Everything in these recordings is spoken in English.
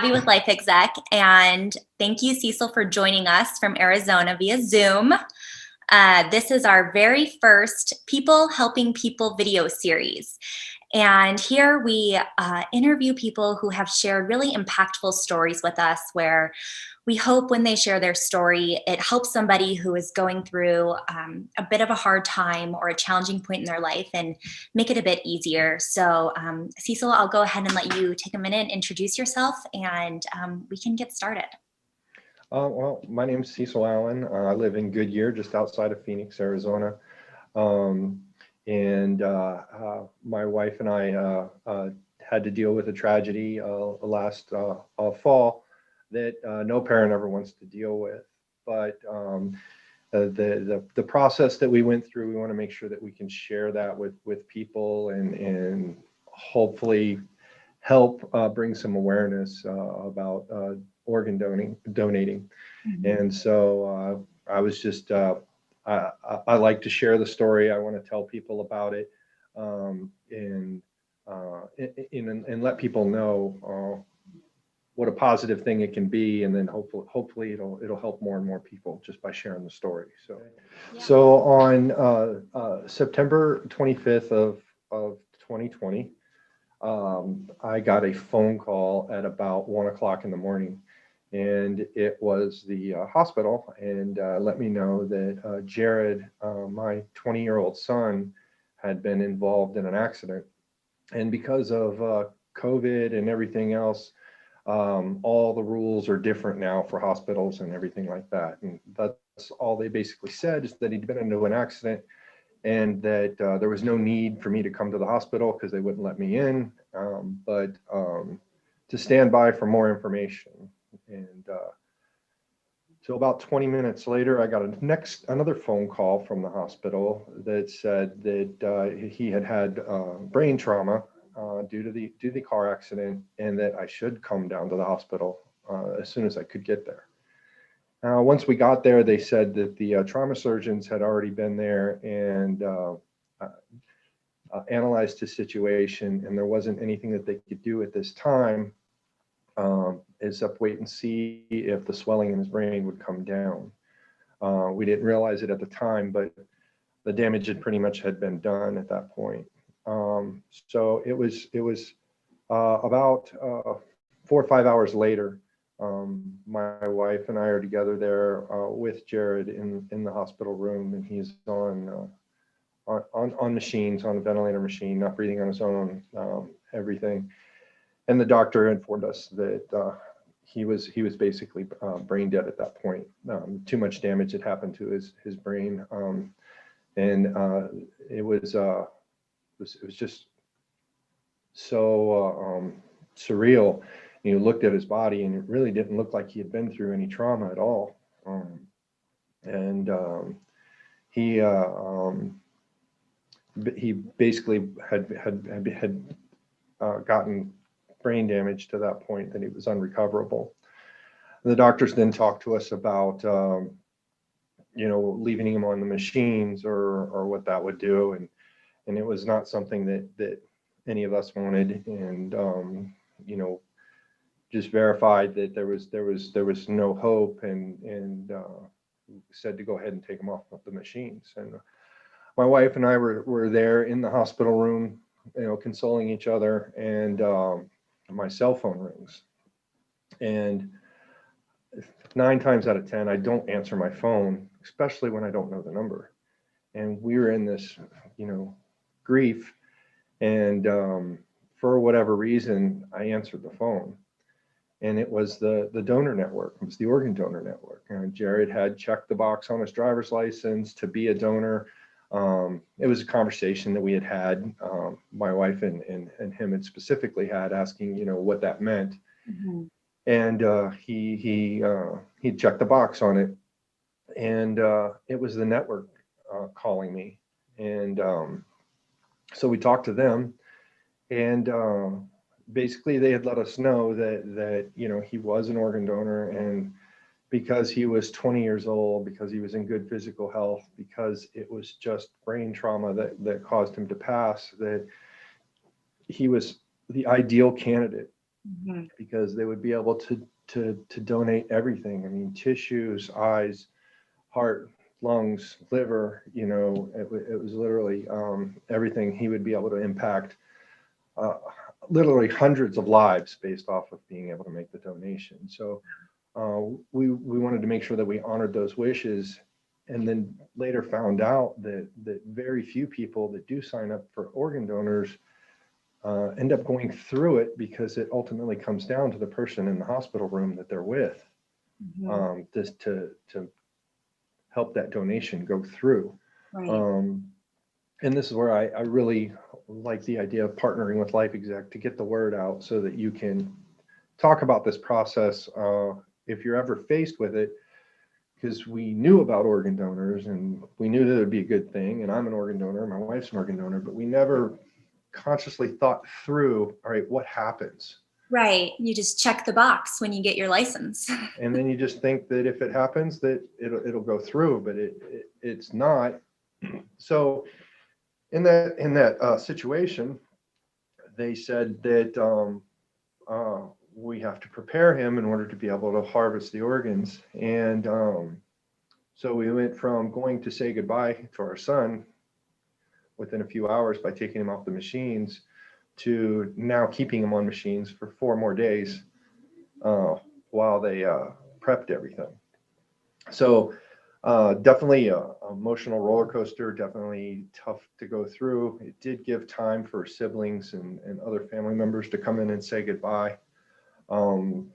Abby with Life Exec, and thank you, Cecil, for joining us from Arizona via Zoom. This is our very first People Helping People video series. And here we interview people who have shared really impactful stories with us, where we hope when they share their story, it helps somebody who is going through a bit of a hard time or a challenging point in their life and make it a bit easier. So Cecil, I'll go ahead and let you take a minute and introduce yourself, and we can get started. Well, my name is Cecil Allen. I live in Goodyear, just outside of Phoenix, Arizona. My wife and I had to deal with a tragedy last fall that no parent ever wants to deal with. But the process that we went through, we want to make sure that we can share that with people and hopefully help bring some awareness about organ donating. Mm-hmm. And so I was just, I like to share the story. I want to tell people about it and let people know what a positive thing it can be. And then hopefully it'll help more and more people just by sharing the story. So, yeah. So on September 25th of 2020, I got a phone call at about 1 o'clock in the morning, and it was the hospital, and let me know that Jared, my 20-year-old son, had been involved in an accident. And because of COVID and everything else, all the rules are different now for hospitals and everything like that. And that's all they basically said, is that he'd been into an accident, and that there was no need for me to come to the hospital because they wouldn't let me in, but to stand by for more information. And so about 20 minutes later, I got another phone call from the hospital that said that he had brain trauma due to the car accident, and that I should come down to the hospital as soon as I could get there. Once we got there, they said that the trauma surgeons had already been there and analyzed his situation, and there wasn't anything that they could do at this time except wait and see if the swelling in his brain would come down. We didn't realize it at the time, but the damage had pretty much been done at that point. So it was about 4 or 5 hours later. My wife and I are together there with Jared in the hospital room, and he's on machines, on a ventilator machine, not breathing on his own, everything. And the doctor informed us that he was basically brain dead at that point. Too much damage had happened to his brain, and it was just so surreal. You looked at his body, and it really didn't look like he had been through any trauma at all. He basically had gotten brain damage to that point that it was unrecoverable. The doctors then talked to us about leaving him on the machines or what that would do, and it was not something that any of us wanted, and just verified that there was no hope, and said to go ahead and take him off the machines. And my wife and I were there in the hospital room, consoling each other, and my cell phone rings, and 9 times out of 10 I don't answer my phone, especially when I don't know the number. And we were in this grief, and for whatever reason I answered the phone, and it was the donor network. It was the organ donor network. And Jared had checked the box on his driver's license to be a donor. It was a conversation that we had, my wife and him had specifically had, asking, what that meant. Mm-hmm. And he checked the box on it, and it was the network calling me. And so we talked to them, and basically they had let us know that he was an organ donor, and because he was 20 years old, because he was in good physical health, because it was just brain trauma that caused him to pass, that he was the ideal candidate Mhm. because they would be able to donate everything. I mean, tissues, eyes, heart, lungs, liver, it was literally everything. He would be able to impact uh, literally hundreds of lives based off of being able to make the donation. So we wanted to make sure that we honored those wishes, and then later found out that very few people that do sign up for organ donors end up going through it, because it ultimately comes down to the person in the hospital room that they're with, Mhm. just to help that donation go through. Right. Um, and this is where I really like the idea of partnering with Life Exec to get the word out so that you can talk about this process if you're ever faced with it, because we knew about organ donors and we knew that it would be a good thing. And I'm an organ donor, my wife's an organ donor, but we never consciously thought through, all right, what happens? Right. You just check the box when you get your license. And then you just think that if it happens, that it'll go through, but it's not. So in that situation, they said that uh, we have to prepare him in order to be able to harvest the organs. And so we went from going to say goodbye to our son within a few hours by taking him off the machines to now keeping him on machines for 4 more days uh, while they prepped everything. So definitely a emotional roller coaster, definitely tough to go through. It did give time for siblings and other family members to come in and say goodbye. Um,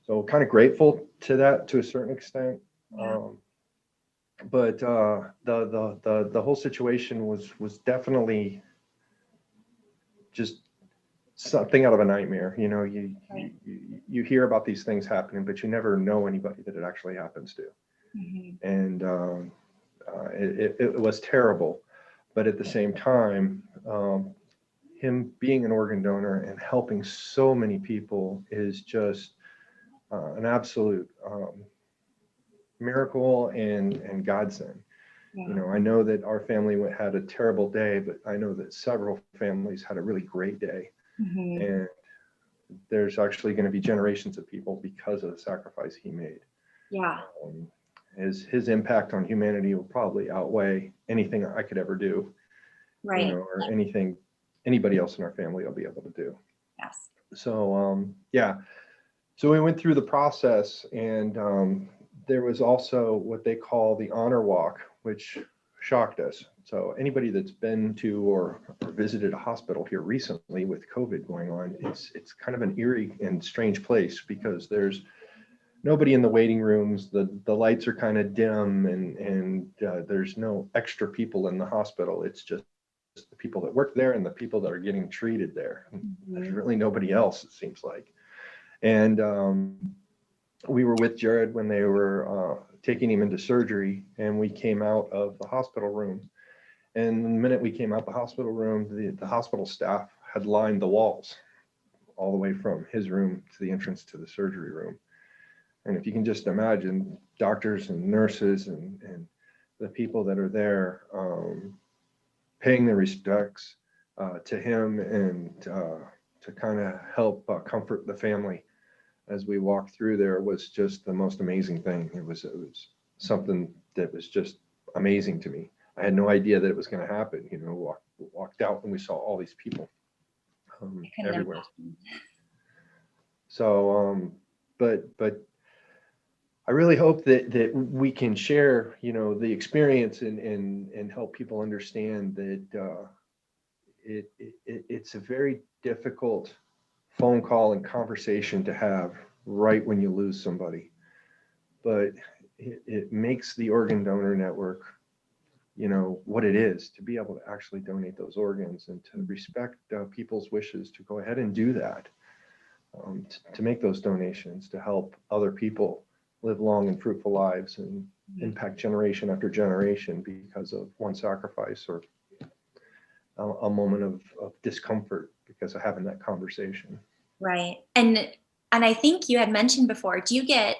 so kind of grateful to that to a certain extent. Yeah. But the whole situation was definitely just something out of a nightmare. Right. You hear about these things happening, but you never know anybody that it actually happens to. Mhm. And it was terrible. But at the same time, him being an organ donor and helping so many people is just an absolute miracle and godsend. Yeah. I know that our family had a terrible day, but I know that several families had a really great day. Mhm. And there's actually going to be generations of people because of the sacrifice he made. Yeah. Um, his impact on humanity will probably outweigh anything I could ever do, Right. or anything anybody else in our family will be able to do. Yes. So yeah, so we went through the process, and there was also what they call the honor walk, which shocked us. So anybody that's been to or visited a hospital here recently with COVID going on, it's kind of an eerie and strange place, because there's nobody in the waiting rooms. The lights are kind of dim, and there's no extra people in the hospital. It's just the people that work there and the people that are getting treated there. There's Mhm. really nobody else, it seems like. And we were with Jared when they were taking him into surgery, and we came out of the hospital room. And the minute we came out the hospital room, the hospital staff had lined the walls all the way from his room to the entrance to the surgery room. And if you can just imagine, doctors and nurses and the people that are there paying their respects to him, and to kind of help comfort the family as we walked through there, was just the most amazing thing. It was something that was just amazing to me. I had no idea that it was going to happen. Walked out and we saw all these people I couldn't everywhere. imagine. So, but I really hope that we can share, the experience, and help people understand that it's a very difficult phone call and conversation to have right when you lose somebody, but it makes the organ donor network, what it is, to be able to actually donate those organs, and to respect people's wishes to go ahead and do that, to make those donations, to help other people live long and fruitful lives, and Mhm. impact generation after generation because of one sacrifice, or a moment of discomfort because of having that conversation. Right. And I think you had mentioned before, do you get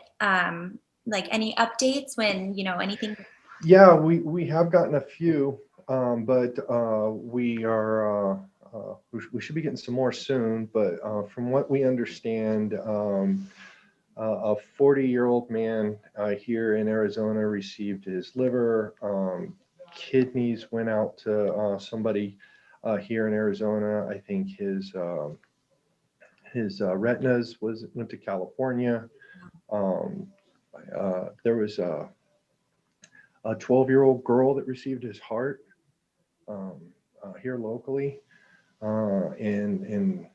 like any updates when, anything? Yeah, we have gotten a few, but we are we should be getting some more soon, but from what we understand, a 40-year-old man here in Arizona received his liver. Kidneys went out to somebody here in Arizona. I think his retinas went to California. Um, there was a 12-year-old girl that received his heart um, here locally, and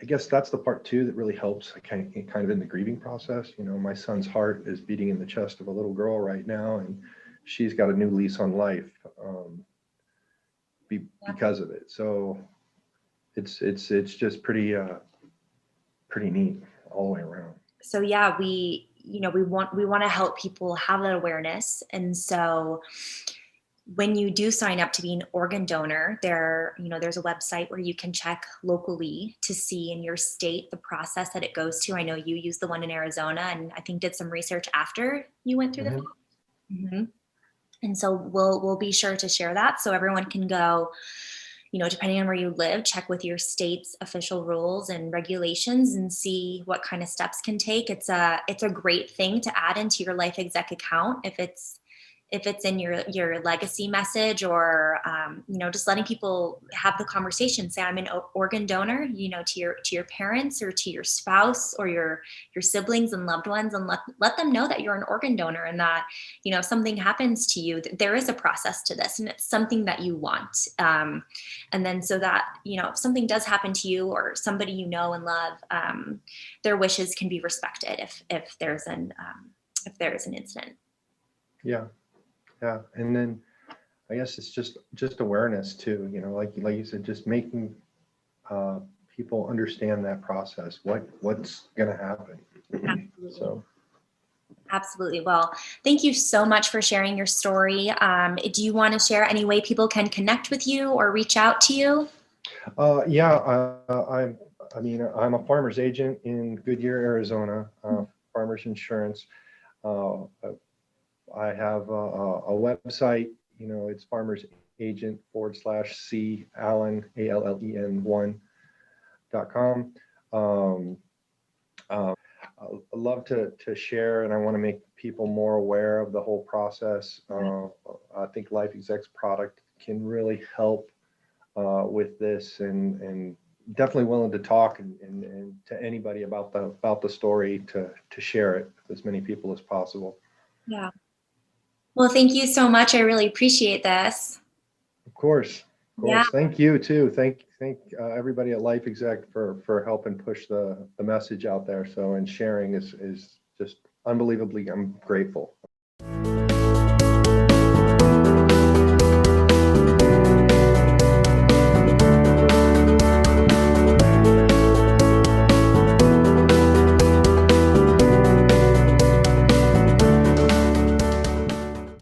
I guess that's the part too that really helps kind of in the grieving process. You know, my son's heart is beating in the chest of a little girl right now, and she's got a new lease on life because of it. So it's just pretty neat all the way around. So yeah, we want to help people have that awareness. And so when you do sign up to be an organ donor, there's a website where you can check locally to see in your state the process that it goes to. I know you used the one in Arizona, and I think did some research after you went through the. Mm-hmm. And so we'll be sure to share that so everyone can go, depending on where you live, check with your state's official rules and regulations and see what kind of steps can take. It's a great thing to add into your Life Exec account if it's in your legacy message, or just letting people have the conversation. Say, I'm an organ donor, to your parents or to your spouse or your siblings and loved ones, and let them know that you're an organ donor, and that if something happens to you, there is a process to this, and it's something that you want. And then so that if something does happen to you or somebody you know and love, their wishes can be respected if there's an incident. Yeah. Yeah, and then I guess it's just awareness too. Like you said, just making people understand that process. What's going to happen? Absolutely. So. Absolutely. Well, thank you so much for sharing your story. Do you want to share any way people can connect with you or reach out to you? Yeah, I'm a farmer's agent in Goodyear, Arizona. Farmers Insurance. I have a website, it's farmers agent /C Allen, ALLEN1.com. I love to share, and I want to make people more aware of the whole process. I think Life Exec's product can really help with this, and definitely willing to talk and to anybody about the story to share it with as many people as possible. Yeah. Well, thank you so much. I really appreciate this. Of course. Yeah. Thank you too. Thank everybody at Life Exec for helping push the message out there. So, and sharing is just unbelievably, I'm grateful.